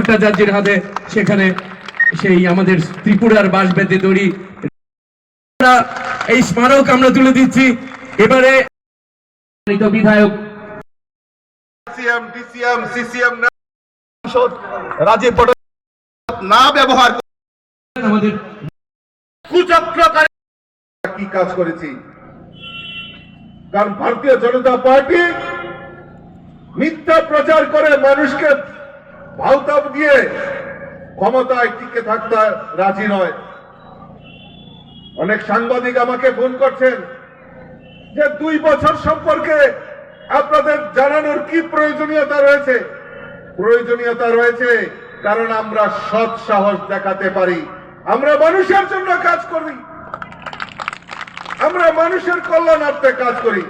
ভট্টাচার্যের হাতে সেখানে সেই আমাদের ত্রিপুরার বাঁশবেতে দড়ি এই স্মারক আমরা তুলে দিচ্ছি। এবারে বিধায়ক রাজীব না ব্যবহার আমাদের কুচক্রকারী কি কাজ করেছি, কারণ ভারতীয় জনতা পার্টি মিথ্যা প্রচার করে মানুষকে ভাওতাপ দিয়ে ক্ষমতায় টিকে থাকতে রাজি নয়। অনেক সাংবাদিক আমাকে ফোন করছেন যে 2 বছর সম্পর্কে আপনাদের জানানোর কি প্রয়োজনীয়তা রয়েছে। প্রয়োজনীয়তা রয়েছে কারণ আমরা সৎ সাহস দেখাতে পারি, আমরা মানুষের জন্য কাজ করি, আমরা মানুষের কল্যাণার্থে কাজ করি।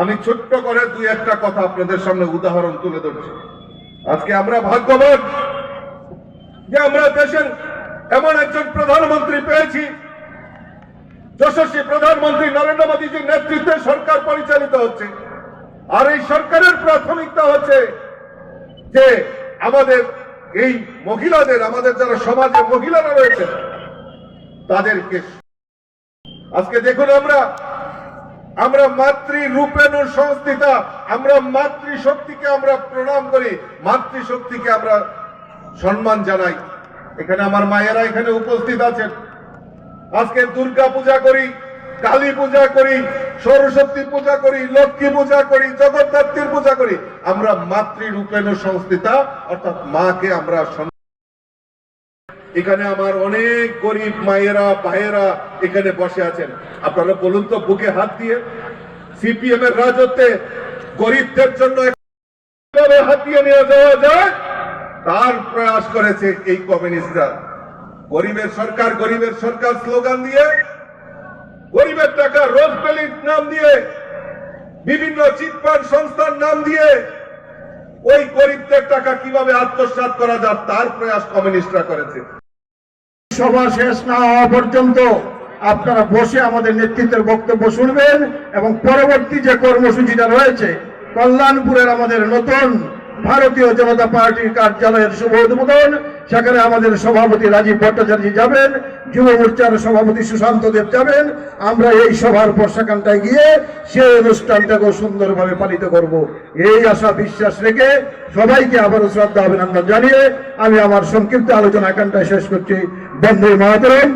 আমি ছোট্ট করে 2-1টা কথা আপনাদের সামনে উদাহরণ তুলে ধরছি। আজকে আমরা ভাগ্যবান যে আমরা দেশের এমন একজন প্রধানমন্ত্রী পেয়েছি, যশস্বী প্রধানমন্ত্রী নরেন্দ্র মোদীজির নেতৃত্বে সরকার পরিচালিত হচ্ছে। আর এই সরকারের প্রাথমিকতা হচ্ছে যে আমাদের এই মহিলাদের, আমাদের যারা সমাজে মহিলারা রয়েছে তাদেরকে আজকে দেখুন আমরা মাতৃরূপেণু সংস্থিতা, আমরা মাতৃশক্তিকে আমরা প্রণাম করি, মাতৃশক্তিকে আমরা সম্মান জানাই। এখানে আমার মায়েরা এখানে উপস্থিত আছেন। আজকে দুর্গা পূজা করি, কালী পূজা করি, সরস্বতী পূজা করি, লক্ষ্মী পূজা করি, জগদ্ধাত্রীর পূজা করি। আমরা মাতৃরূপেণু সংস্থিতা, অর্থাৎ মাকে আমরা এখানে আমার অনেক গরিব মায়েরা ভাইয়েরা এখানে বসে আছেন। আপনারা বলুন তো বুকে হাত দিয়ে, সিপিএম এর রাজত্বে গরিবদের জন্য হাত দিয়ে নিয়ে যাওয়া যায় তার প্রয়াস করেছে এই কমিউনিস্টরা। গরিবের সরকার স্লোগান দিয়ে, গরিবের টাকা রোজ পেলির নাম দিয়ে, বিভিন্ন চিটফান্ড সংস্থার নাম দিয়ে ওই গরিবদের টাকা কিভাবে আত্মসাৎ করা যায় তার প্রয়াস কমিউনিস্টরা করেছে। সভা শেষ না হওয়া পর্যন্ত আপনারা বসে আমাদের নেতৃত্বের বক্তব্য শুনবেন এবং পরবর্তী যে কর্মসূচিটা রয়েছে, কল্যাণপুরের আমাদের নতুন ভারতীয় জনতা পার্টির কার্যালয়ের শুভ উদ্বোধন, সেখানে আমাদের সভাপতি রাজীব ভট্টাচার্য যাবেন, যুব মোর্চার সভাপতি সুশান্ত দেব যাবেন। আমরা এই সভার পর সেখানটায় গিয়ে সেই অনুষ্ঠানটাকে সুন্দরভাবে পালিত করব, এই আশা বিশ্বাস রেখে সবাইকে আবারও শ্রদ্ধা অভিনন্দন জানিয়ে আমি আমার সংক্ষিপ্ত আলোচনা এখানটায় শেষ করছি। বন্দে মাতরম।